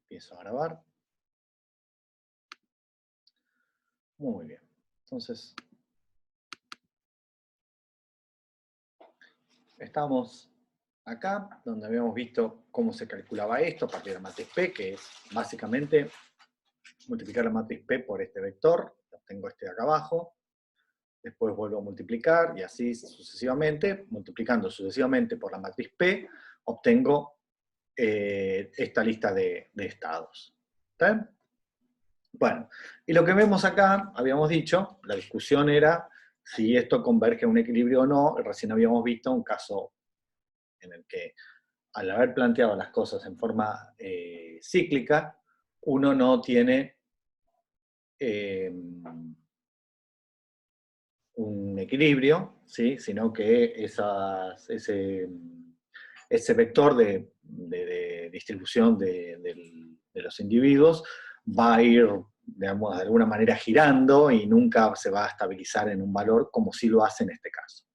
Empiezo a grabar. Muy bien. Entonces, estamos acá, donde habíamos visto cómo se calculaba esto a partir de la matriz P, que es básicamente multiplicar la matriz P por este vector, obtengo este de acá abajo, después vuelvo a multiplicar, y así sucesivamente, multiplicando sucesivamente por la matriz P, obtengo esta lista de estados. ¿Está bien? Bueno, y lo que vemos acá, habíamos dicho, la discusión era si esto converge a un equilibrio o no. Recién habíamos visto un caso en el que, al haber planteado las cosas en forma cíclica, uno no tiene un equilibrio, ¿sí? Sino que ese vector de distribución de los individuos va a ir, digamos, de alguna manera girando y nunca se va a estabilizar en un valor como sí lo hace en este caso.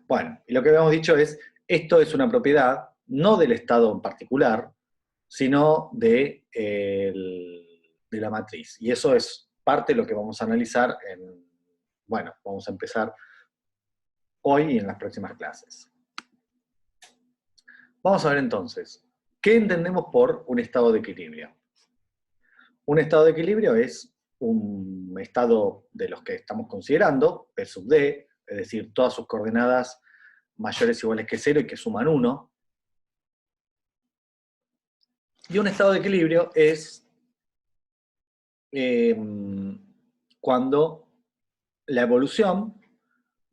Bueno, y lo que habíamos dicho es, esto es una propiedad no del estado en particular, sino de la matriz. Y eso es parte de lo que vamos a analizar bueno, vamos a empezar hoy y en las próximas clases. Vamos a ver entonces, ¿qué entendemos por un estado de equilibrio? Un estado de equilibrio es un estado de los que estamos considerando, P sub D, es decir, todas sus coordenadas mayores o iguales que 0 y que suman 1. Y un estado de equilibrio es cuando la evolución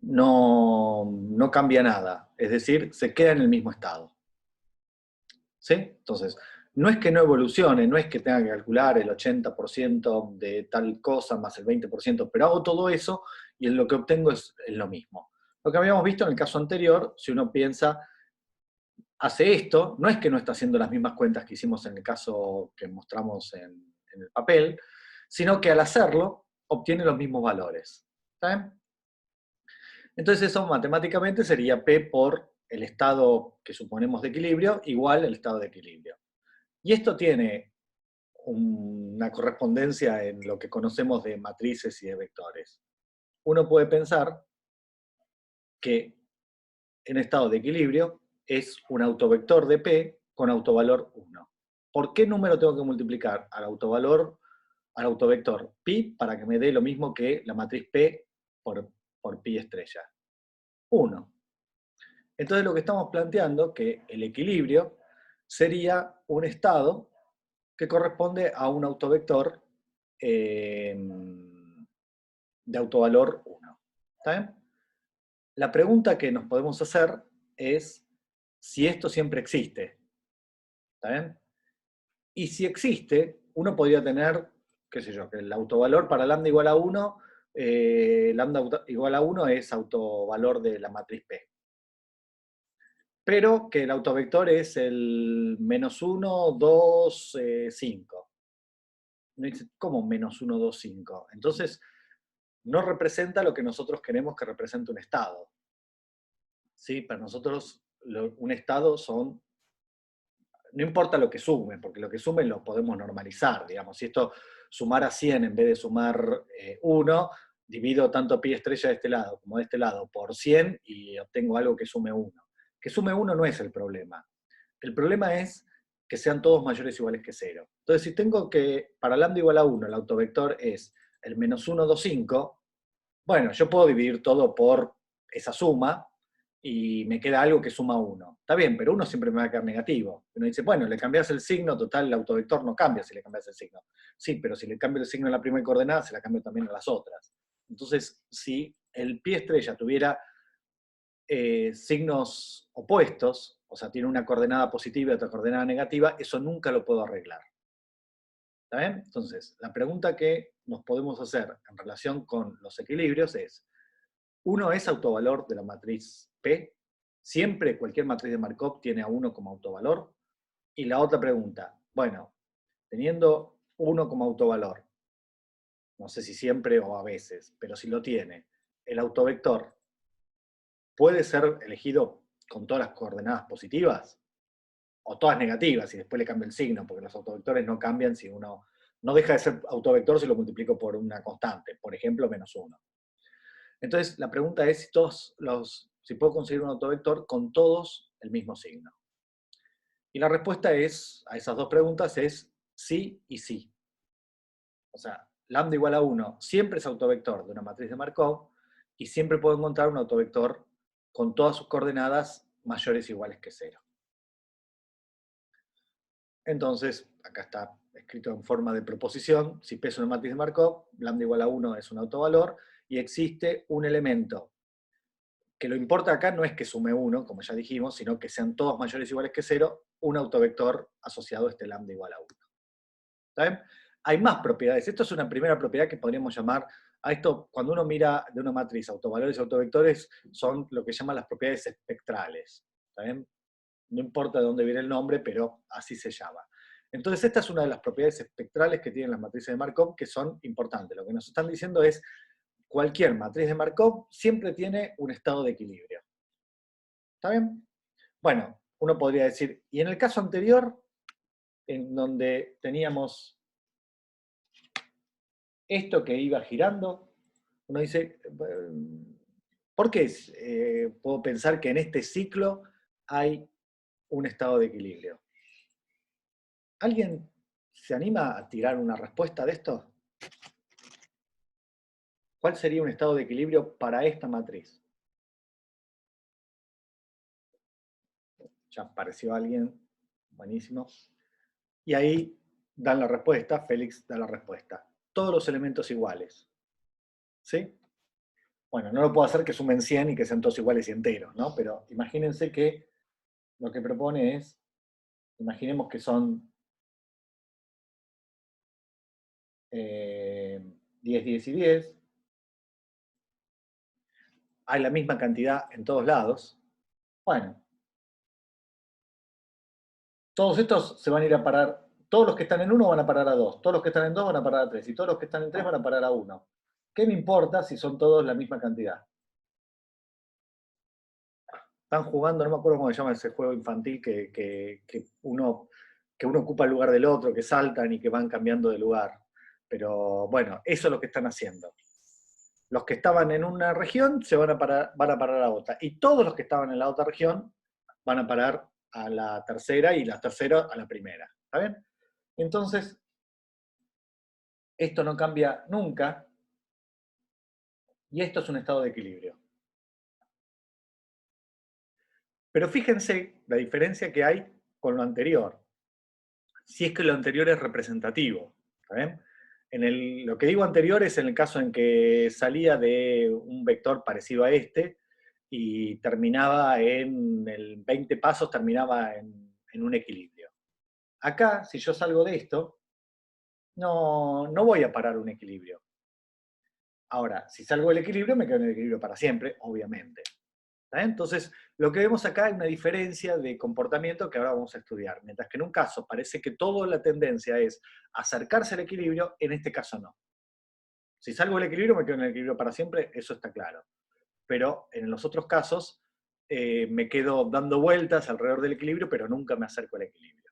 no cambia nada, es decir, se queda en el mismo estado. ¿Sí? Entonces, no es que no evolucione, no es que tenga que calcular el 80% de tal cosa más el 20%, pero hago todo eso y lo que obtengo es lo mismo. Lo que habíamos visto en el caso anterior, si uno piensa, hace esto, no es que no está haciendo las mismas cuentas que hicimos en el caso que mostramos en el papel, sino que al hacerlo obtiene los mismos valores. ¿Está bien? Entonces eso matemáticamente sería P por el estado que suponemos de equilibrio igual al estado de equilibrio. Y esto tiene una correspondencia en lo que conocemos de matrices y de vectores. Uno puede pensar que en estado de equilibrio es un autovector de P con autovalor 1. ¿Por qué número tengo que multiplicar al autovector pi para que me dé lo mismo que la matriz P por pi estrella? 1. Entonces lo que estamos planteando que el equilibrio sería un estado que corresponde a un autovector de autovalor 1. ¿Está bien? La pregunta que nos podemos hacer es si esto siempre existe. ¿Está bien? Y si existe, uno podría tener, qué sé yo, que el autovalor para lambda igual a 1, lambda igual a 1 es autovalor de la matriz P. Pero que el autovector es el menos 1, 2, 5. ¿Cómo menos 1, 2, 5? Entonces, no representa lo que nosotros queremos que represente un estado. ¿Sí? Para nosotros, un estado son... No importa lo que sumen, porque lo que sumen lo podemos normalizar, digamos. Si esto sumara 100 en vez de sumar 1, divido tanto pi estrella de este lado como de este lado por 100 y obtengo algo que sume 1. Que sume 1 no es el problema. El problema es que sean todos mayores o iguales que 0. Entonces, si tengo que, para lambda igual a 1, el autovector es el menos 1, 2, 5, bueno, yo puedo dividir todo por esa suma y me queda algo que suma 1. Está bien, pero 1 siempre me va a quedar negativo. Uno dice, bueno, le cambias el signo, total, el autovector no cambia si le cambias el signo. Sí, pero si le cambio el signo en la primera coordenada, se la cambio también a las otras. Entonces, si el pi estrella tuviera signos opuestos, o sea, tiene una coordenada positiva y otra coordenada negativa, eso nunca lo puedo arreglar. ¿Está bien? Entonces, la pregunta que nos podemos hacer en relación con los equilibrios es, ¿uno es autovalor de la matriz P? ¿Siempre cualquier matriz de Markov tiene a 1 como autovalor? Y la otra pregunta, bueno, teniendo 1 como autovalor, no sé si siempre o a veces, pero si lo tiene, ¿el autovector puede ser elegido con todas las coordenadas positivas? o todas negativas, y después le cambio el signo, porque los autovectores no cambian si uno, no deja de ser autovector si lo multiplico por una constante, por ejemplo, -1. Entonces, la pregunta es si puedo conseguir un autovector con todos el mismo signo. Y la respuesta a esas dos preguntas es sí y sí. O sea, lambda igual a 1 siempre es autovector de una matriz de Markov, y siempre puedo encontrar un autovector con todas sus coordenadas mayores o iguales que 0. Entonces, acá está escrito en forma de proposición: si P es una matriz de Markov, lambda igual a 1 es un autovalor, y existe un elemento que lo importa acá no es que sume 1, como ya dijimos, sino que sean todos mayores o iguales que 0, un autovector asociado a este lambda igual a 1. ¿Está bien? Hay más propiedades. Esto es una primera propiedad que podríamos llamar, a esto, cuando uno mira de una matriz autovalores y autovectores, son lo que llaman las propiedades espectrales. ¿Está bien? No importa de dónde viene el nombre, pero así se llama. Entonces, esta es una de las propiedades espectrales que tienen las matrices de Markov, que son importantes. Lo que nos están diciendo es, cualquier matriz de Markov siempre tiene un estado de equilibrio. ¿Está bien? Bueno, uno podría decir, y en el caso anterior, en donde teníamos esto que iba girando, uno dice, ¿por qué puedo pensar que en este ciclo hay un estado de equilibrio? ¿Alguien se anima a tirar una respuesta de esto? ¿Cuál sería un estado de equilibrio para esta matriz? Ya apareció alguien, buenísimo. Y ahí dan la respuesta, Félix da la respuesta. Todos los elementos iguales. ¿Sí? Bueno, no lo puedo hacer que sumen 100 y que sean todos iguales y enteros, ¿no? Pero imagínense que lo que propone es, imaginemos que son 10, 10 y 10. Hay la misma cantidad en todos lados. Bueno, todos estos se van a ir a parar, todos los que están en 1 van a parar a 2, todos los que están en 2 van a parar a 3, y todos los que están en 3 van a parar a 1. ¿Qué me importa si son todos la misma cantidad? Están jugando, no me acuerdo cómo se llama ese juego infantil que uno ocupa el lugar del otro, que saltan y que van cambiando de lugar. Pero bueno, eso es lo que están haciendo. Los que estaban en una región van a parar a otra. Y todos los que estaban en la otra región van a parar a la tercera, y la tercera a la primera. ¿Está bien? Entonces, esto no cambia nunca, y esto es un estado de equilibrio. Pero fíjense la diferencia que hay con lo anterior, si es que lo anterior es representativo. ¿Está bien? Lo que digo anterior es en el caso en que salía de un vector parecido a este y terminaba en el 20 pasos, terminaba en un equilibrio. Acá, si yo salgo de esto, no voy a parar un equilibrio. Ahora, si salgo del equilibrio, me quedo en el equilibrio para siempre, obviamente. Entonces, lo que vemos acá es una diferencia de comportamiento que ahora vamos a estudiar. Mientras que en un caso parece que toda la tendencia es acercarse al equilibrio, en este caso no. Si salgo del equilibrio, me quedo en el equilibrio para siempre, eso está claro. Pero en los otros casos, me quedo dando vueltas alrededor del equilibrio, pero nunca me acerco al equilibrio.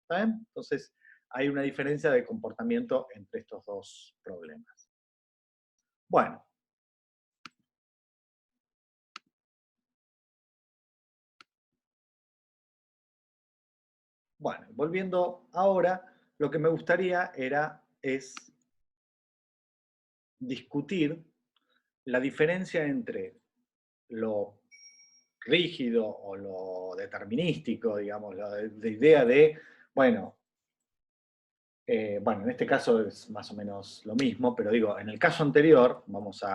¿Está bien? Entonces, hay una diferencia de comportamiento entre estos dos problemas. Bueno. Bueno, volviendo ahora, lo que me gustaría es discutir la diferencia entre lo rígido o lo determinístico, digamos, la idea de, bueno, en este caso es más o menos lo mismo, pero digo, en el caso anterior, vamos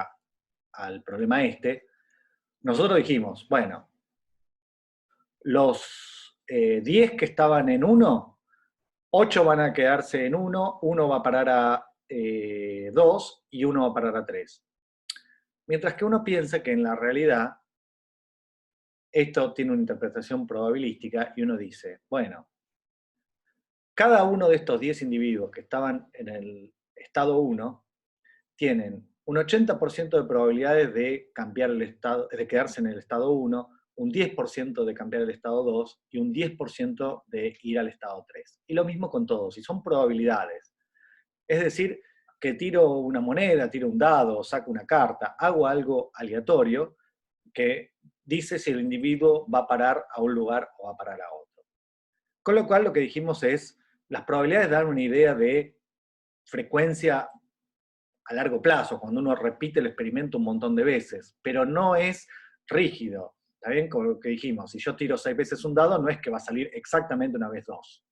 al problema este, nosotros dijimos, bueno, los 10 que estaban en 1, 8 van a quedarse en 1, 1 va a parar a 2 y 1 va a parar a 3. Mientras que uno piensa que en la realidad esto tiene una interpretación probabilística y uno dice, bueno, cada uno de estos 10 individuos que estaban en el estado 1 tienen un 80% de probabilidades de cambiar el estado, de quedarse en el estado 1, un 10% de cambiar el estado 2 y un 10% de ir al estado 3. Y lo mismo con todos, y son probabilidades. Es decir, que tiro una moneda, tiro un dado, saco una carta, hago algo aleatorio que dice si el individuo va a parar a un lugar o va a parar a otro. Con lo cual lo que dijimos es, las probabilidades dan una idea de frecuencia a largo plazo, cuando uno repite el experimento un montón de veces, pero no es rígido. ¿Está bien? Como lo que dijimos, si yo tiro 6 veces un dado, no es que va a salir exactamente una vez 2.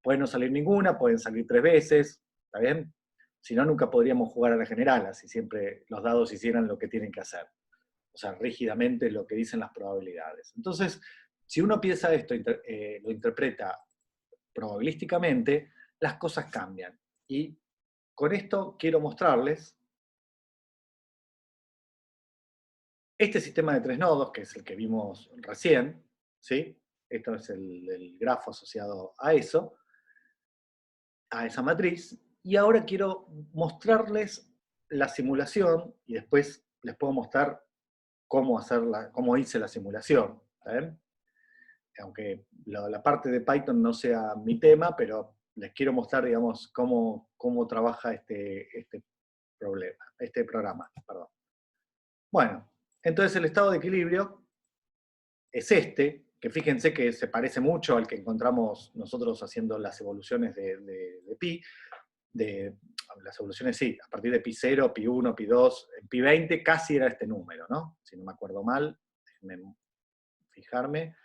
Puede no salir ninguna, pueden salir 3 veces, ¿está bien? Si no, nunca podríamos jugar a la generala, si siempre los dados hicieran lo que tienen que hacer. O sea, rígidamente lo que dicen las probabilidades. Entonces, si uno piensa esto, lo interpreta probabilísticamente, las cosas cambian. Y con esto quiero mostrarles este sistema de 3 nodos, que es el que vimos recién, ¿sí? Esto es el grafo asociado a eso, a esa matriz, y ahora quiero mostrarles la simulación, y después les puedo mostrar cómo hice la simulación, ¿está bien? Aunque la parte de Python no sea mi tema, pero les quiero mostrar, digamos, cómo trabaja este programa. Perdón. Bueno, entonces el estado de equilibrio es este, que fíjense que se parece mucho al que encontramos nosotros haciendo las evoluciones de pi, las evoluciones sí, a partir de pi 0, pi 1, pi 2, en pi 20 casi era este número, ¿no? Si no me acuerdo mal, déjenme fijarme,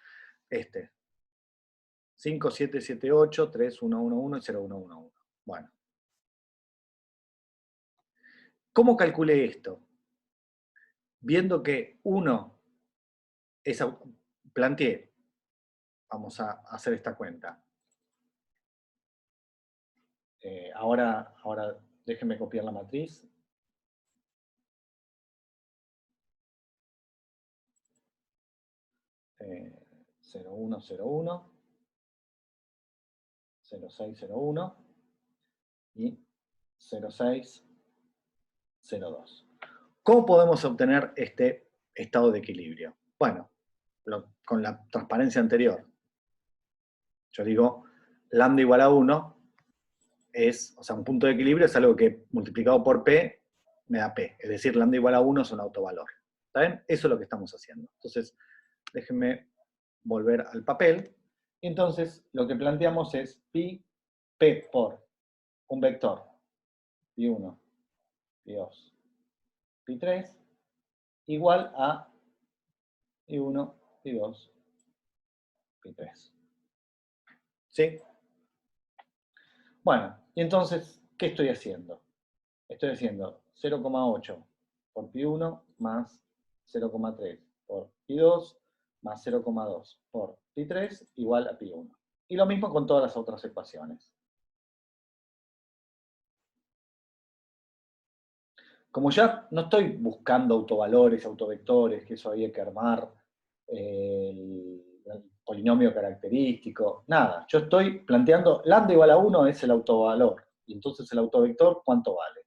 5, 7, 7, 8, 3, 1, 1, 1 y 0, 1, 1, 1. Bueno. ¿Cómo calculé esto? Viendo que 1 es, planteé, vamos a hacer esta cuenta. Ahora déjenme copiar la matriz. Eh, 0, 1, 0, 1, 0, 6, 0, 1 y 0, 6, 0, 2. ¿Cómo podemos obtener este estado de equilibrio? Bueno, con la transparencia anterior. Yo digo, lambda igual a 1 es, o sea, un punto de equilibrio es algo que multiplicado por P me da P. Es decir, lambda igual a 1 es un autovalor. ¿Está bien? Eso es lo que estamos haciendo. Entonces, déjenme volver al papel. Entonces, lo que planteamos es pi P por un vector, pi1, pi2, pi3, igual a pi1, pi2, pi3. ¿Sí? Bueno, y entonces, ¿qué estoy haciendo? Estoy haciendo 0,8 por pi1 más 0,3 por pi2 más 0,2 por pi3 igual a pi1. Y lo mismo con todas las otras ecuaciones. Como ya no estoy buscando autovalores, autovectores, que eso había que armar, el polinomio característico, nada. Yo estoy planteando, lambda igual a 1 es el autovalor, y entonces el autovector, ¿cuánto vale?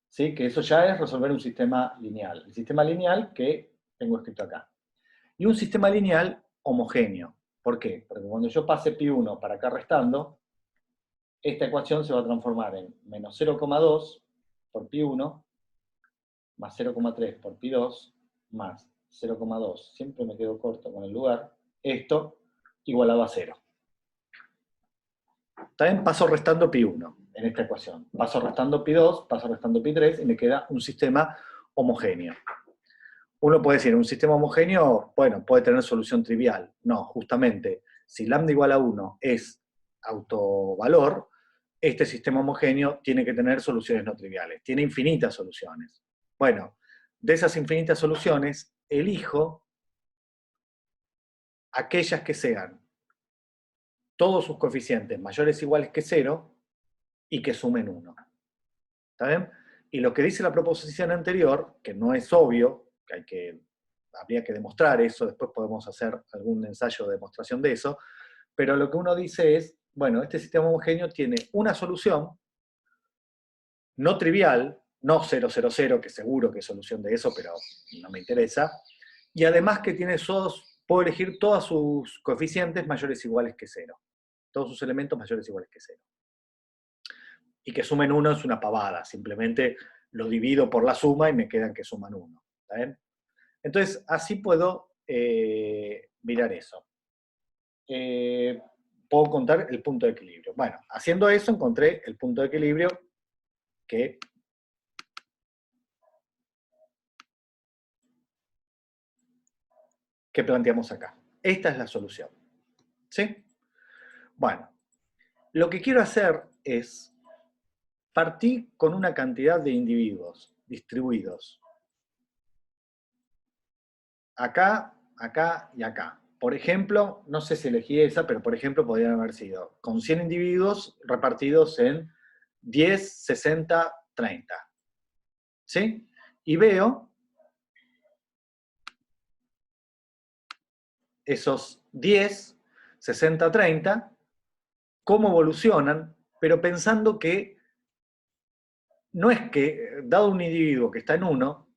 ¿Sí? Que eso ya es resolver un sistema lineal. El sistema lineal que tengo escrito acá. Y un sistema lineal homogéneo. ¿Por qué? Porque cuando yo pase pi1 para acá restando, esta ecuación se va a transformar en menos 0,2 por pi1 más 0,3 por pi2 más 0,2, siempre me quedo corto con el lugar, esto igualado a 0. También paso restando pi1 en esta ecuación. Paso restando pi2, paso restando pi3 y me queda un sistema homogéneo. Uno puede decir, un sistema homogéneo, bueno, puede tener solución trivial. No, justamente, si lambda igual a 1 es autovalor, este sistema homogéneo tiene que tener soluciones no triviales. Tiene infinitas soluciones. Bueno, de esas infinitas soluciones, elijo aquellas que sean todos sus coeficientes mayores o iguales que 0 y que sumen 1. ¿Está bien? Y lo que dice la proposición anterior, que no es obvio, que habría que demostrar eso, después podemos hacer algún ensayo de demostración de eso, pero lo que uno dice es, bueno, este sistema homogéneo tiene una solución no trivial, no 0, 0, 0, que seguro que es solución de eso, pero no me interesa. Y además que tiene puedo elegir todos sus coeficientes mayores o iguales que 0. Todos sus elementos mayores o iguales que 0. Y que sumen 1 es una pavada, simplemente lo divido por la suma y me quedan que suman 1. ¿Está bien? Entonces, así puedo mirar eso. Puedo contar el punto de equilibrio. Bueno, haciendo eso encontré el punto de equilibrio que planteamos acá. Esta es la solución. ¿Sí? Bueno, lo que quiero hacer es partir con una cantidad de individuos distribuidos. Acá, acá y acá. Por ejemplo, no sé si elegí esa, pero por ejemplo podrían haber sido con 100 individuos repartidos en 10, 60, 30. ¿Sí? Y veo esos 10, 60, 30, cómo evolucionan, pero pensando que no es que, dado un individuo que está en 1,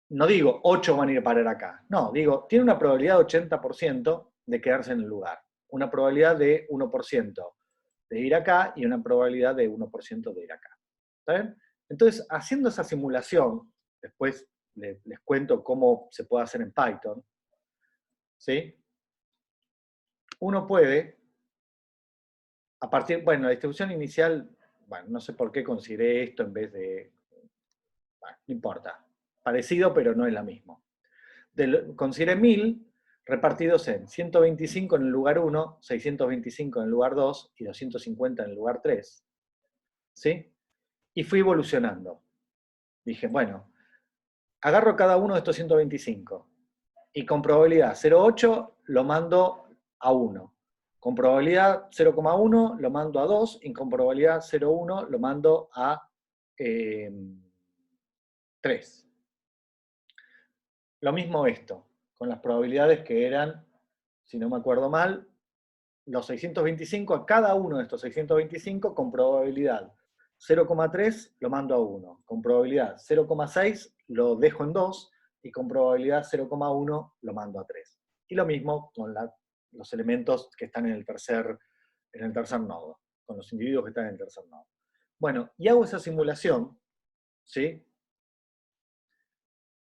no digo 8 van a ir a parar acá. No, digo, tiene una probabilidad de 80% de quedarse en el lugar. Una probabilidad de 1% de ir acá y una probabilidad de 1% de ir acá. ¿Está bien? Entonces, haciendo esa simulación, después les cuento cómo se puede hacer en Python, ¿sí? Uno puede, a partir, bueno, la distribución inicial, bueno, no sé por qué consideré esto en vez de, bueno, no importa, parecido pero no es la misma. Consideré 1000 repartidos en 125 en el lugar 1, 625 en el lugar 2 y 250 en el lugar 3. ¿Sí? Y fui evolucionando. Dije, bueno, agarro cada uno de estos 125 y con probabilidad 0,8 lo mando a 1. Con probabilidad 0,1 lo mando a 2 y con probabilidad 0,1 lo mando a 3. Lo mismo esto, con las probabilidades que eran, si no me acuerdo mal, los 625 a cada uno de estos 625 con probabilidad 0,3 lo mando a 1, con probabilidad 0,6 lo dejo en 2 y con probabilidad 0,1 lo mando a 3. Y lo mismo con los elementos que están en el tercer nodo, con los individuos que están en el tercer nodo. Bueno, y hago esa simulación, ¿sí?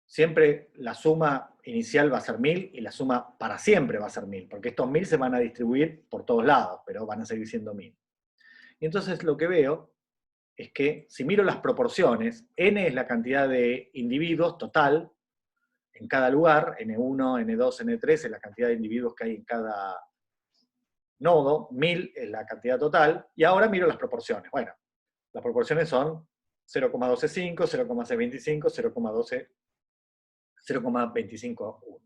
Siempre la suma inicial va a ser 1000 y la suma para siempre va a ser 1000, porque estos 1000 se van a distribuir por todos lados, pero van a seguir siendo 1000. Y entonces lo que veo es que si miro las proporciones, n es la cantidad de individuos total en cada lugar, n1, n2, n3 es la cantidad de individuos que hay en cada nodo, 1000 es la cantidad total, y ahora miro las proporciones. Bueno, las proporciones son 0,125, 0,625, 0,251.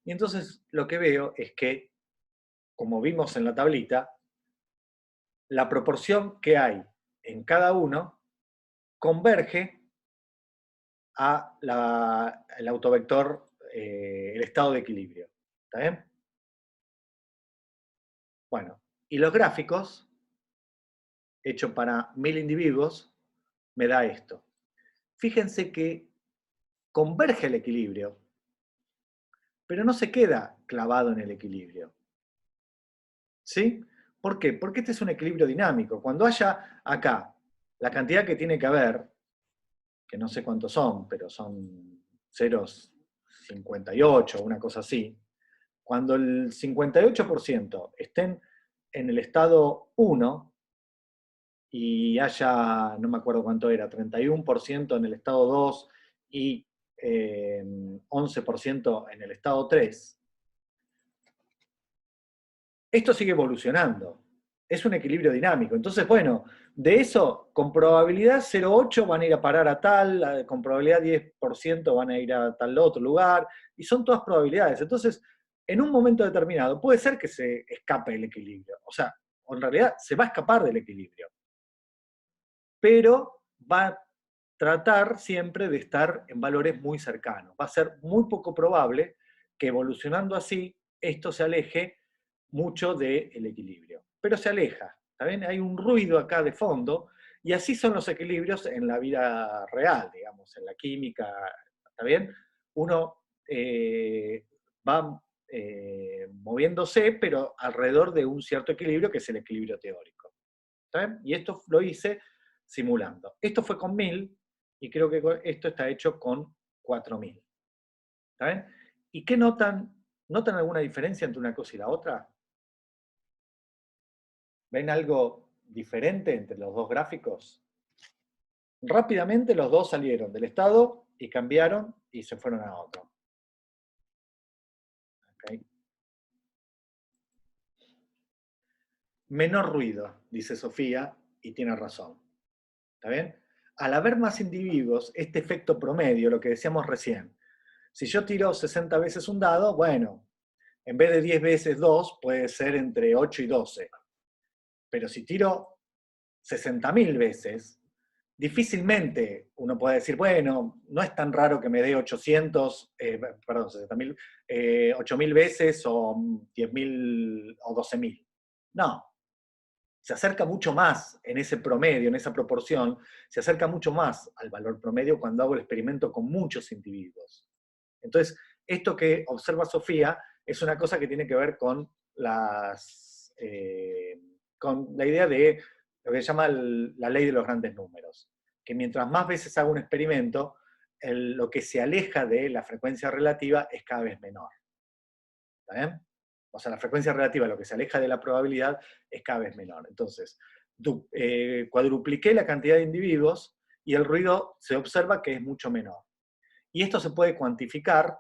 Y entonces lo que veo es que, como vimos en la tablita, la proporción que hay en cada uno converge el autovector, el estado de equilibrio. ¿Está bien? Bueno, y los gráficos, hechos para 1000 individuos, me da esto. Fíjense que converge el equilibrio, pero no se queda clavado en el equilibrio. ¿Sí? ¿Por qué? Porque este es un equilibrio dinámico. Cuando haya acá la cantidad que tiene que haber, que no sé cuántos son, pero son 0,58, una cosa así, cuando el 58% estén en el estado 1 y haya, no me acuerdo cuánto era, 31% en el estado 2 y 11% en el estado 3, esto sigue evolucionando. Es un equilibrio dinámico. Entonces, bueno, de eso, con probabilidad 0,8 van a ir a parar a tal, con probabilidad 10% van a ir a tal otro lugar, y son todas probabilidades. Entonces, en un momento determinado, puede ser que se escape el equilibrio. O sea, en realidad se va a escapar del equilibrio. Pero va a tratar siempre de estar en valores muy cercanos. Va a ser muy poco probable que evolucionando así, esto se aleje mucho del equilibrio. Pero se aleja, ¿está bien? Hay un ruido acá de fondo, Y así son los equilibrios en la vida real, digamos, en la química, ¿está bien? Uno va moviéndose, pero alrededor de un cierto equilibrio que es el equilibrio teórico. ¿Está bien? Y esto lo hice simulando. Esto fue con 1000 y creo que esto está hecho con 4000. ¿Está bien? ¿Y qué notan? ¿Notan alguna diferencia entre una cosa y la otra? ¿Ven algo diferente entre los dos gráficos? Rápidamente los dos salieron del estado y cambiaron y se fueron a otro. ¿Okay? Menor ruido, dice Sofía, y tiene razón. ¿Está bien? Al haber más individuos, este efecto promedio, lo que decíamos recién, si yo tiro 60 veces un dado, bueno, en vez de 10 veces 2, puede ser entre 8 y 12. Pero si tiro 60.000 veces, difícilmente uno puede decir, bueno, no es tan raro que me dé 60.000, 8.000 veces o 10.000 o 12.000. No, se acerca mucho más en ese promedio, en esa proporción, se acerca mucho más al valor promedio cuando hago el experimento con muchos individuos. Entonces, esto que observa Sofía es una cosa que tiene que ver con con la idea de lo que se llama la ley de los grandes números, que mientras más veces hago un experimento, lo que se aleja de la frecuencia relativa es cada vez menor. ¿Está bien? O sea, la frecuencia relativa, lo que se aleja de la probabilidad, es cada vez menor. Entonces, cuadrupliqué la cantidad de individuos y el ruido se observa que es mucho menor. Y esto se puede cuantificar,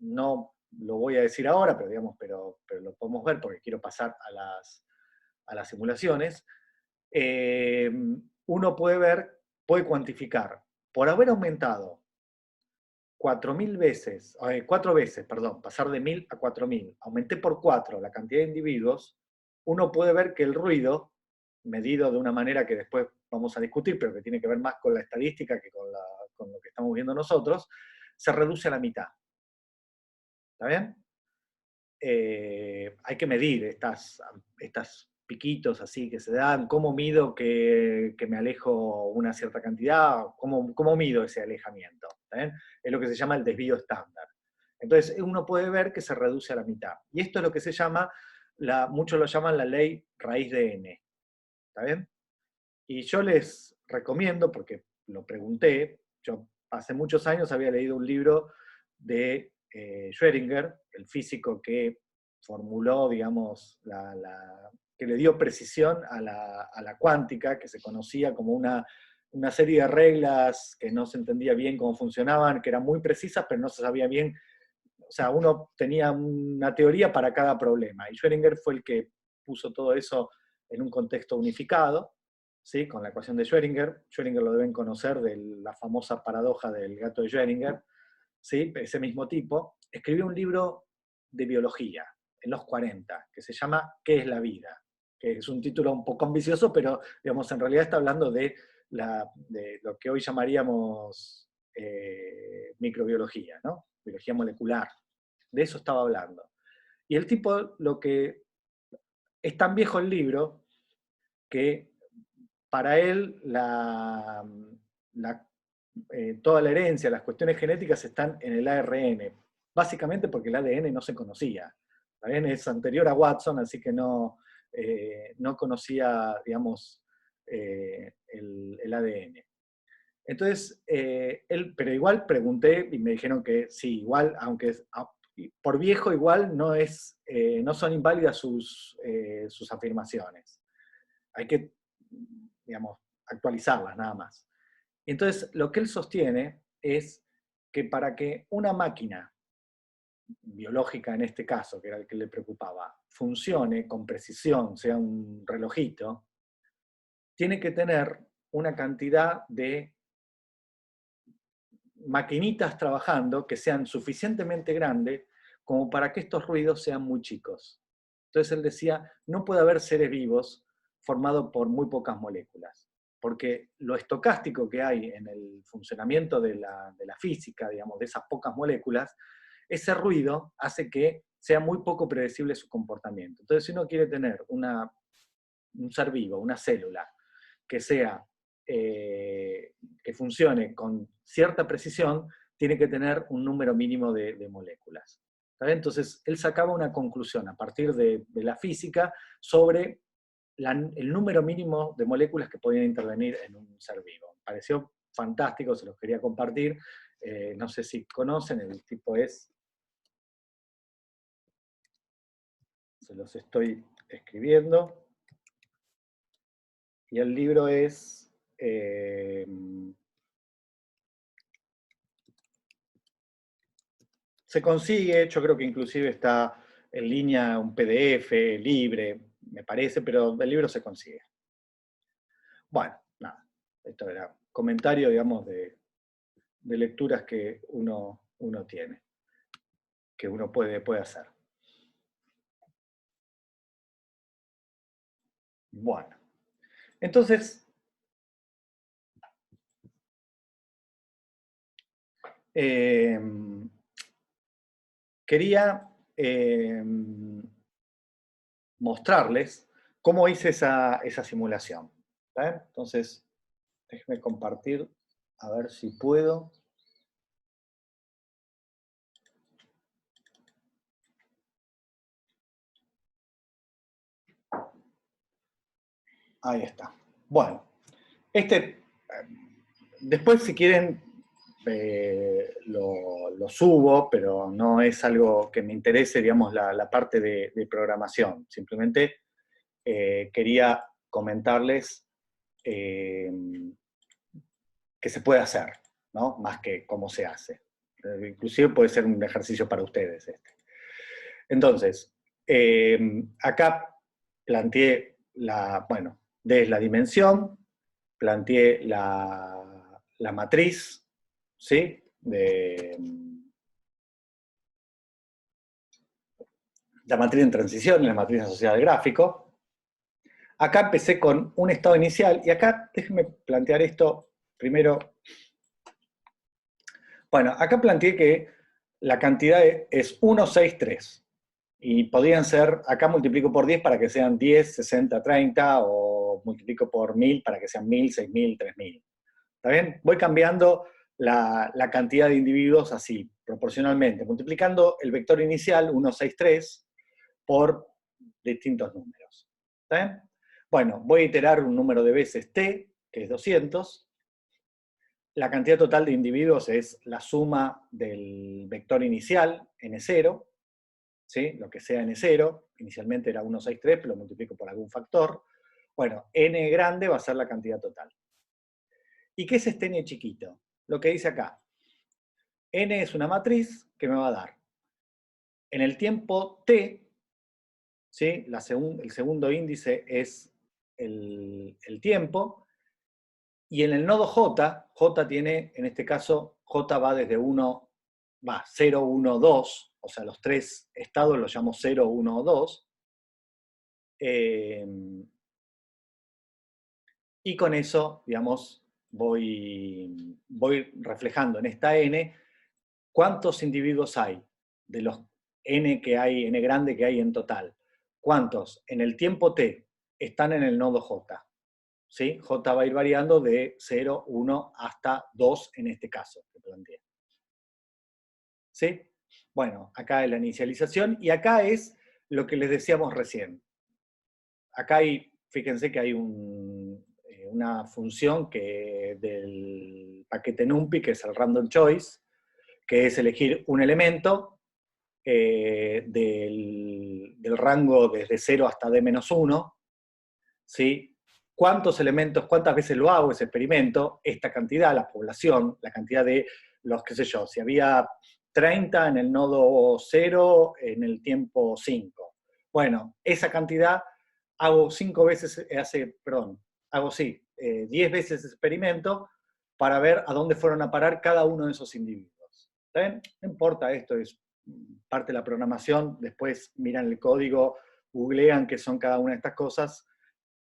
no lo voy a decir ahora, pero, digamos, pero lo podemos ver porque quiero pasar a las simulaciones. Uno puede cuantificar, por haber aumentado 4.000 veces, 4 veces, perdón, pasar de 1000 a 4000, aumenté por 4 la cantidad de individuos, uno puede ver que el ruido, medido de una manera que después vamos a discutir, pero que tiene que ver más con la estadística que con lo que estamos viendo nosotros, se reduce a la mitad. ¿Está bien? Hay que medir estas piquitos así que se dan, cómo mido que me alejo una cierta cantidad, cómo mido ese alejamiento. ¿Está bien? Es lo que se llama el desvío estándar. Entonces uno puede ver que se reduce a la mitad. Y esto es lo que se llama, muchos lo llaman la ley raíz de n. ¿Está bien? Y yo les recomiendo, porque lo pregunté, yo hace muchos años había leído un libro de Schrödinger, el físico que formuló, digamos, que le dio precisión a la cuántica, que se conocía como una serie de reglas que no se entendía bien cómo funcionaban, que eran muy precisas, pero no se sabía bien. O sea, uno tenía una teoría para cada problema. Y Schrödinger fue el que puso todo eso en un contexto unificado, ¿sí? Con la ecuación de Schrödinger. Schrödinger lo deben conocer de la famosa paradoja del gato de Schrödinger, ¿sí? Ese mismo tipo. Escribió un libro de biología en los 40, que se llama ¿Qué es la vida? Que es un título un poco ambicioso, pero digamos, en realidad está hablando de lo que hoy llamaríamos microbiología, ¿no? Biología molecular. De eso estaba hablando. Y el tipo, lo que es tan viejo el libro, que para él toda la herencia, las cuestiones genéticas están en el ARN, básicamente porque el ADN no se conocía. El ADN es anterior a Watson, así que no conocía, digamos, el ADN. Entonces, pero igual pregunté y me dijeron que sí, igual, aunque por viejo igual no son inválidas sus afirmaciones. Hay que, digamos, actualizarlas nada más. Entonces, lo que él sostiene es que para que una máquina biológica en este caso, que era el que le preocupaba, funcione con precisión, sea un relojito, tiene que tener una cantidad de maquinitas trabajando que sean suficientemente grandes como para que estos ruidos sean muy chicos. Entonces él decía, no puede haber seres vivos formados por muy pocas moléculas, porque lo estocástico que hay en el funcionamiento de la física, digamos, de esas pocas moléculas, ese ruido hace que sea muy poco predecible su comportamiento. Entonces, si uno quiere tener un ser vivo, una célula, que sea que funcione con cierta precisión, tiene que tener un número mínimo de moléculas. ¿Está bien? Entonces, él sacaba una conclusión a partir de la física sobre el número mínimo de moléculas que podían intervenir en un ser vivo. Me pareció fantástico, se los quería compartir. No sé si conocen, el tipo es... Se los estoy escribiendo. Y el libro es... se consigue, yo creo que inclusive está en línea un PDF libre, me parece, pero el libro se consigue. Bueno, nada, esto era comentario, digamos, de lecturas que uno tiene, que uno puede hacer. Bueno, entonces, quería mostrarles cómo hice esa simulación. ¿Bien? Entonces, déjenme compartir, a ver si puedo. Ahí está. Bueno, después si quieren lo subo, pero no es algo que me interese, digamos, la parte de programación. Simplemente quería comentarles que se puede hacer, ¿no? Más que cómo se hace. Inclusive puede ser un ejercicio para ustedes este. Entonces, acá planteé desde la dimensión, planteé la matriz, ¿sí? La matriz en transición y la matriz asociada al gráfico. Acá empecé con un estado inicial, y acá déjenme plantear esto primero. Bueno, acá planteé que la cantidad es 1, 6, 3. Y podrían ser, acá multiplico por 10 para que sean 10, 60, 30, o multiplico por 1000 para que sean 1000, 6000, 3000. ¿Está bien? Voy cambiando la cantidad de individuos así, proporcionalmente, multiplicando el vector inicial, 1, 6, 3, por distintos números. ¿Está bien? Bueno, voy a iterar un número de veces t, que es 200. La cantidad total de individuos es la suma del vector inicial, n0, ¿sí? Lo que sea n0, inicialmente era 1, 6, 3, pero lo multiplico por algún factor. Bueno, n grande va a ser la cantidad total. ¿Y qué es este n chiquito? Lo que dice acá. N es una matriz que me va a dar en el tiempo t, ¿sí? El segundo índice es el tiempo, y en el nodo J tiene, en este caso, J va desde 0, 1, 2, o sea, los tres estados los llamo 0, 1 o 2. Y con eso, digamos, voy reflejando en esta n cuántos individuos hay de los n grande que hay en total. ¿Cuántos en el tiempo t están en el nodo J? ¿Sí? J va a ir variando de 0, 1 hasta 2 en este caso que planteé. ¿Sí? Bueno, acá es la inicialización, y acá es lo que les decíamos recién. Acá fíjense que hay una función del paquete NumPy, que es el random choice, que es elegir un elemento del rango desde 0 hasta d-1, ¿sí? ¿Cuántos elementos, cuántas veces lo hago ese experimento? Esta cantidad, la población, la cantidad de qué sé yo, si había 30 en el nodo 0 en el tiempo 5. Bueno, esa cantidad hago 10 veces ese experimento para ver a dónde fueron a parar cada uno de esos individuos. ¿Está bien? No importa, esto es parte de la programación, después miran el código, googlean qué son cada una de estas cosas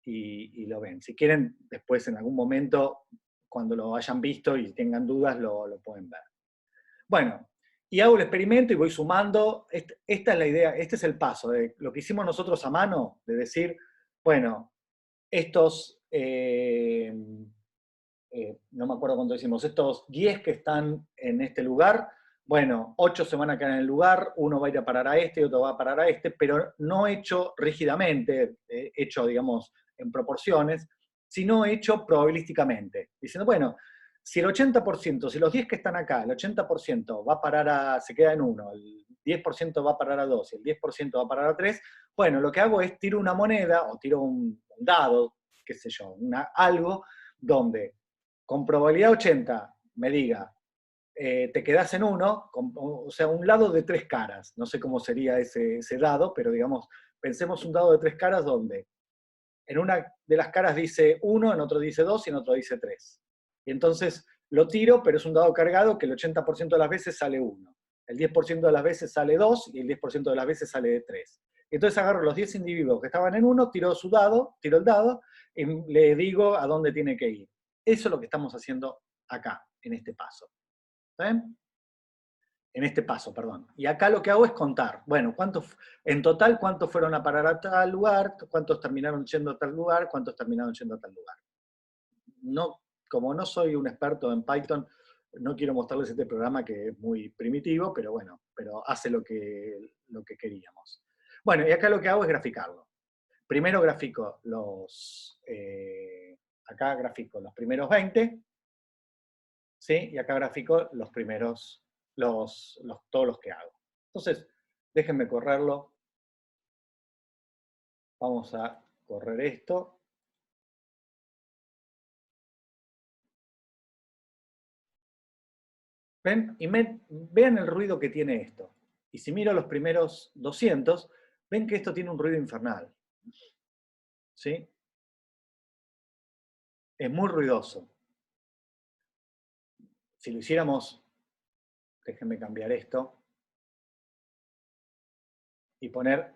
y lo ven. Si quieren, después en algún momento, cuando lo hayan visto y tengan dudas, lo pueden ver. Bueno, y hago el experimento y voy sumando. Esta es la idea, este es el paso de lo que hicimos nosotros a mano, de decir, bueno, estos no me acuerdo cuánto decimos, estos 10 que están en este lugar, bueno, 8 se van a quedar en el lugar, uno va a ir a parar a este y otro va a parar a este, pero no hecho rígidamente, hecho, digamos, en proporciones, sino hecho probabilísticamente, diciendo, bueno, si el 80%, si los 10 que están acá, el 80% va a parar se queda en uno, el 10% va a parar a 2 y el 10% va a parar a 3, bueno, lo que hago es tiro una moneda o tiro un dado, qué sé yo, algo donde con probabilidad 80 me diga, te quedás en uno, o sea, un lado de 3 caras, no sé cómo sería ese dado, pero digamos, pensemos un dado de 3 caras donde en una de las caras dice 1, en otro dice 2 y en otro dice 3. Y entonces lo tiro, pero es un dado cargado que el 80% de las veces sale 1, el 10% de las veces sale 2 y el 10% de las veces sale 3. Entonces agarro los 10 individuos que estaban en uno, tiro el dado y le digo a dónde tiene que ir. Eso es lo que estamos haciendo acá, en este paso. ¿Está bien? En este paso, perdón. Y acá lo que hago es contar. Bueno, en total, ¿cuántos fueron a parar a tal lugar? ¿Cuántos terminaron yendo a tal lugar? ¿Cuántos terminaron yendo a tal lugar? No, como no soy un experto en Python, no quiero mostrarles este programa que es muy primitivo, pero bueno, pero hace lo que queríamos. Bueno, y acá lo que hago es graficarlo. Primero grafico acá grafico los primeros 20, ¿sí? Y acá grafico los primeros, todos los que hago. Entonces, déjenme correrlo. Vamos a correr esto. ¿Ven? Y vean el ruido que tiene esto. Y si miro los primeros 200, ven que esto tiene un ruido infernal. ¿Sí? Es muy ruidoso. Si lo hiciéramos, déjenme cambiar esto, y poner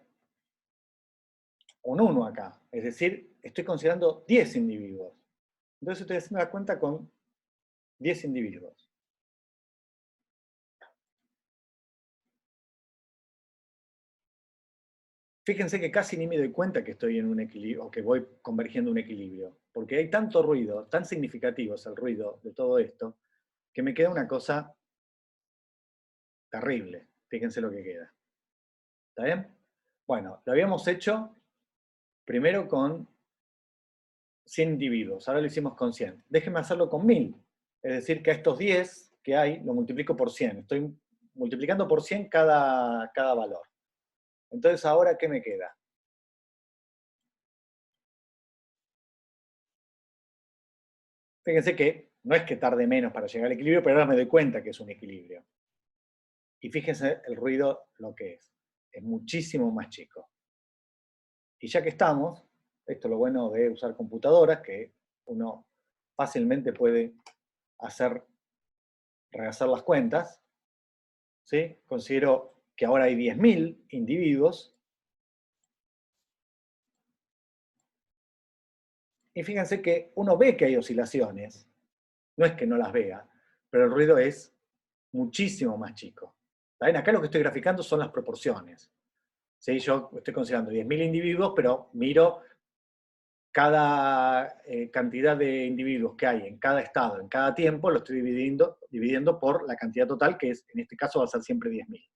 un 1 acá. Es decir, estoy considerando 10 individuos. Entonces estoy haciendo la cuenta con 10 individuos. Fíjense que casi ni me doy cuenta que estoy en un equilibrio, o que voy convergiendo un equilibrio, porque hay tanto ruido, tan significativo es el ruido de todo esto, que me queda una cosa terrible. Fíjense lo que queda. ¿Está bien? Bueno, lo habíamos hecho primero con 100 individuos, ahora lo hicimos con 100. Déjenme hacerlo con 1000. Es decir, que a estos 10 que hay, lo multiplico por 100. Estoy multiplicando por 100 cada valor. Entonces, ¿ahora qué me queda? Fíjense que no es que tarde menos para llegar al equilibrio, pero ahora me doy cuenta que es un equilibrio. Y fíjense el ruido lo que es. Es muchísimo más chico. Y ya que estamos, esto es lo bueno de usar computadoras, que uno fácilmente puede rehacer las cuentas, ¿sí? Considero que ahora hay 10.000 individuos. Y fíjense que uno ve que hay oscilaciones, no es que no las vea, pero el ruido es muchísimo más chico. ¿Saben? Acá lo que estoy graficando son las proporciones. ¿Sí? Yo estoy considerando 10.000 individuos, pero miro cada cantidad de individuos que hay en cada estado, en cada tiempo, lo estoy dividiendo por la cantidad total, que en este caso va a ser siempre 10.000.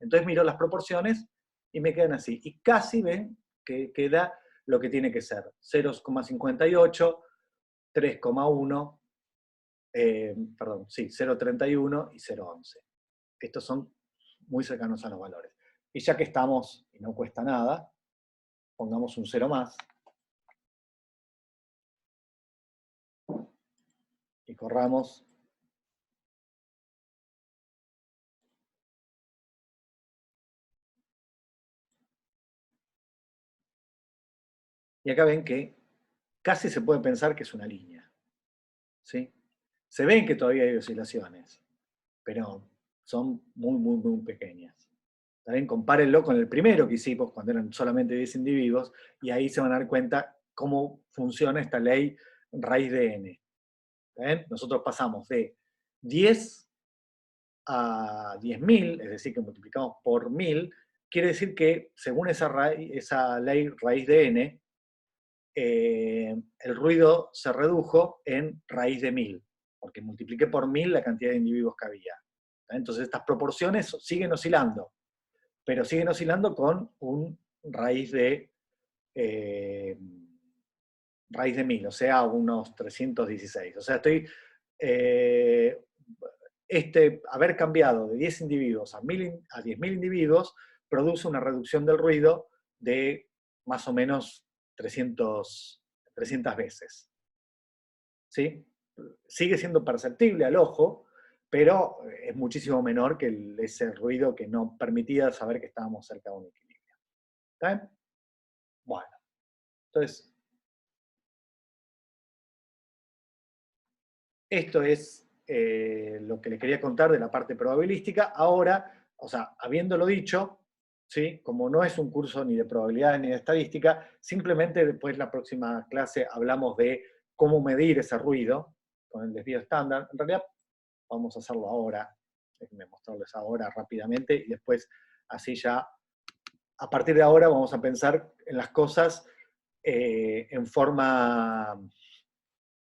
Entonces miro las proporciones y me quedan así. Y casi ven que queda lo que tiene que ser. 0,58, 3,1, perdón, sí, 0,31 y 0,11. Estos son muy cercanos a los valores. Y ya que estamos, y no cuesta nada, pongamos un 0 más. Y corramos. Y acá ven que casi se puede pensar que es una línea. ¿Sí? Se ven que todavía hay oscilaciones, pero son muy, muy, muy pequeñas. También compárenlo con el primero que hicimos, cuando eran solamente 10 individuos, y ahí se van a dar cuenta cómo funciona esta ley raíz de n. ¿Ven? Nosotros pasamos de 10 a 10.000, es decir, que multiplicamos por 1000, quiere decir que según esa ley raíz de n, el ruido se redujo en raíz de 1000, porque multipliqué por 1000 la cantidad de individuos que había. Entonces estas proporciones siguen oscilando, pero siguen oscilando con un eh, raíz de 1000, o sea, unos 316. O sea, eh, haber cambiado de 10 individuos a 10.000 individuos produce una reducción del ruido de más o menos 300 veces. ¿Sí? Sigue siendo perceptible al ojo, pero es muchísimo menor que ese ruido que no permitía saber que estábamos cerca de un equilibrio. ¿Está bien? Bueno, entonces, esto es lo que les quería contar de la parte probabilística. Ahora, o sea, habiéndolo dicho, ¿sí? Como no es un curso ni de probabilidad ni de estadística, simplemente después la próxima clase hablamos de cómo medir ese ruido con el desvío estándar. En realidad, vamos a hacerlo ahora. Déjenme mostrarles ahora rápidamente y después así ya, a partir de ahora vamos a pensar en las cosas en forma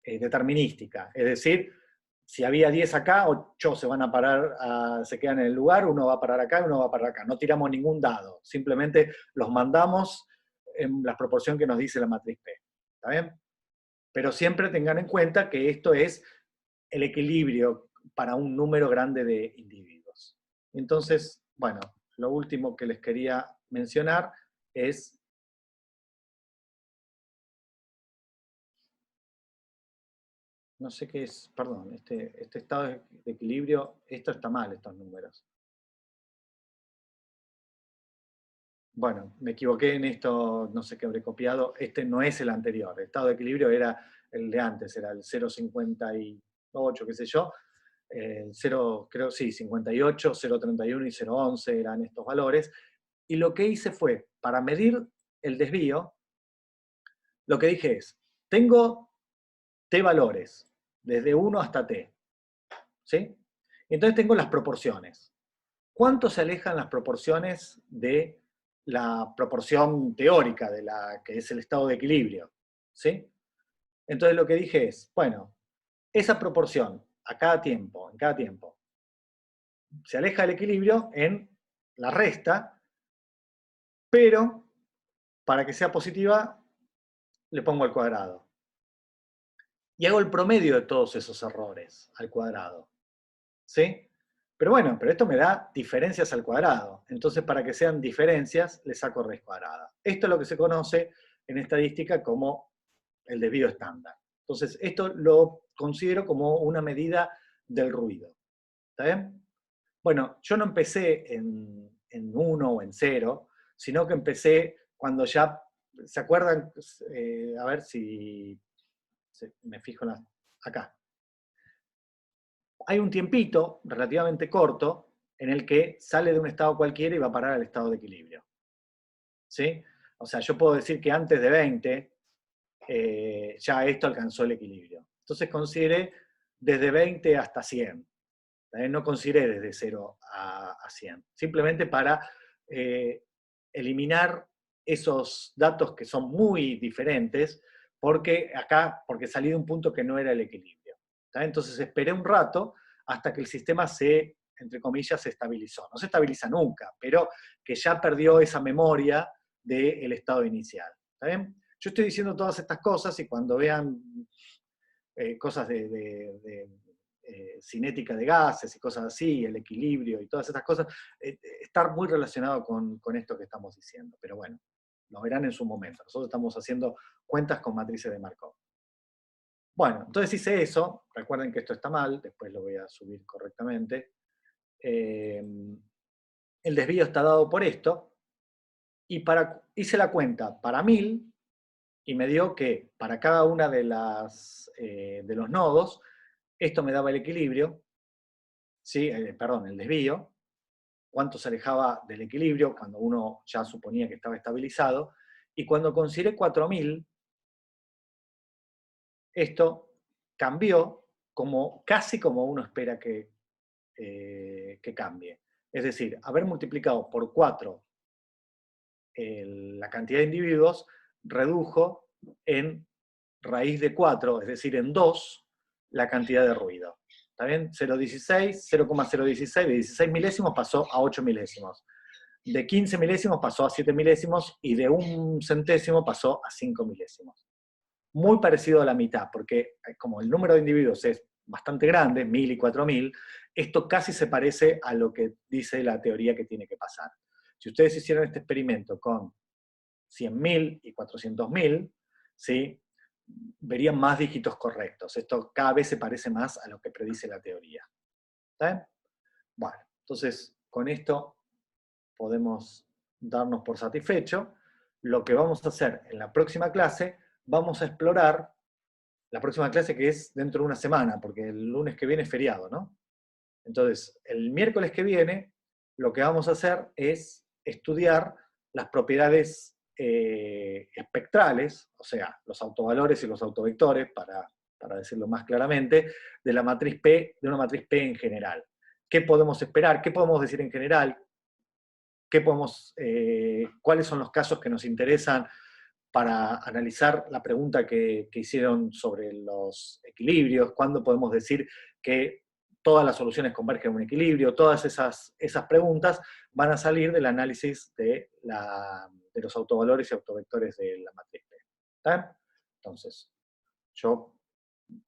determinística. Es decir, si había 10 acá, 8 se van a parar, se quedan en el lugar, uno va a parar acá y uno va a parar acá. No tiramos ningún dado, simplemente los mandamos en la proporción que nos dice la matriz P. ¿Está bien? Pero siempre tengan en cuenta que esto es el equilibrio para un número grande de individuos. Entonces, bueno, lo último que les quería mencionar es no sé qué es, perdón, este estado de equilibrio, esto está mal, estos números. Bueno, me equivoqué en esto, no sé qué habré copiado, este no es el anterior, el estado de equilibrio era el de antes, era el 0,58, qué sé yo, el 0, creo, sí, 58, 0,31 y 0,11 eran estos valores, y lo que hice fue, para medir el desvío, lo que dije es, tengo t valores, desde 1 hasta t, ¿sí? Entonces tengo las proporciones. ¿Cuánto se alejan las proporciones de la proporción teórica, de la que es el estado de equilibrio? ¿Sí? Entonces lo que dije es, bueno, esa proporción a cada tiempo, en cada tiempo, se aleja del equilibrio en la resta, pero para que sea positiva le pongo al cuadrado. Y hago el promedio de todos esos errores al cuadrado. ¿Sí? Pero bueno, pero esto me da diferencias al cuadrado. Entonces, para que sean diferencias, le saco raíz cuadrada. Esto es lo que se conoce en estadística como el desvío estándar. Entonces, esto lo considero como una medida del ruido. ¿Está bien? Bueno, yo no empecé en 1 o en 0, sino que empecé cuando ya, ¿se acuerdan? A ver si me fijo acá. Hay un tiempito relativamente corto en el que sale de un estado cualquiera y va a parar al estado de equilibrio. ¿Sí? O sea, yo puedo decir que antes de 20 ya esto alcanzó el equilibrio. Entonces consideré desde 20 hasta 100. No consideré desde 0 a 100. Simplemente para eliminar esos datos que son muy diferentes, porque salí de un punto que no era el equilibrio. Entonces esperé un rato hasta que el sistema entre comillas, se estabilizó. No se estabiliza nunca, pero que ya perdió esa memoria del estado inicial. ¿Está bien? Yo estoy diciendo todas estas cosas y cuando vean cosas de cinética de gases y cosas así, el equilibrio y todas estas cosas, estar muy relacionado con esto que estamos diciendo. Pero bueno, lo verán en su momento. Nosotros estamos haciendo cuentas con matrices de Markov. Bueno, entonces hice eso. Recuerden que esto está mal, después lo voy a subir correctamente. El desvío está dado por esto. Y hice la cuenta para 1000 y me dio que para cada una de los nodos, esto me daba el equilibrio, ¿sí? Perdón, el desvío, cuánto se alejaba del equilibrio cuando uno ya suponía que estaba estabilizado, y cuando consideré 4000, esto cambió casi como uno espera que cambie. Es decir, haber multiplicado por 4 la cantidad de individuos redujo en raíz de 4, es decir, en 2, la cantidad de ruido. ¿Está bien? 0,016, de 16 milésimos pasó a 8 milésimos. De 15 milésimos pasó a 7 milésimos y de 1 centésimo pasó a 5 milésimos. Muy parecido a la mitad, porque como el número de individuos es bastante grande, 1000 y 4000, esto casi se parece a lo que dice la teoría que tiene que pasar. Si ustedes hicieran este experimento con 100.000 y 400.000, ¿sí?, verían más dígitos correctos. Esto cada vez se parece más a lo que predice la teoría. ¿Está bien? Bueno, entonces con esto podemos darnos por satisfecho. Lo que vamos a hacer en la próxima clase, vamos a explorar, la próxima clase que es dentro de una semana, porque el lunes que viene es feriado, ¿no? Entonces, el miércoles que viene, lo que vamos a hacer es estudiar las propiedades espectrales, o sea, los autovalores y los autovectores, para decirlo más claramente, de la matriz P, de una matriz P en general. ¿Qué podemos esperar? ¿Qué podemos decir en general? ¿Cuáles son los casos que nos interesan para analizar la pregunta que hicieron sobre los equilibrios? ¿Cuándo podemos decir que todas las soluciones convergen a un equilibrio? Todas esas preguntas van a salir del análisis de los autovalores y autovectores de la matriz P. ¿Está? Entonces, yo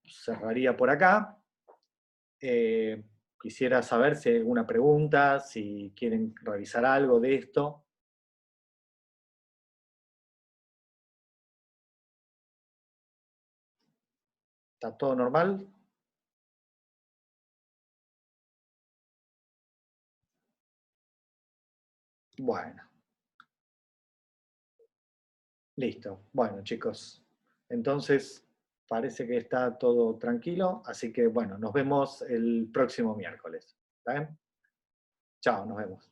cerraría por acá. Quisiera saber si hay alguna pregunta, si quieren revisar algo de esto. ¿Está todo normal? Bueno, listo. Bueno, chicos, entonces parece que está todo tranquilo, así que bueno, nos vemos el próximo miércoles. ¿Está bien? Chao, nos vemos.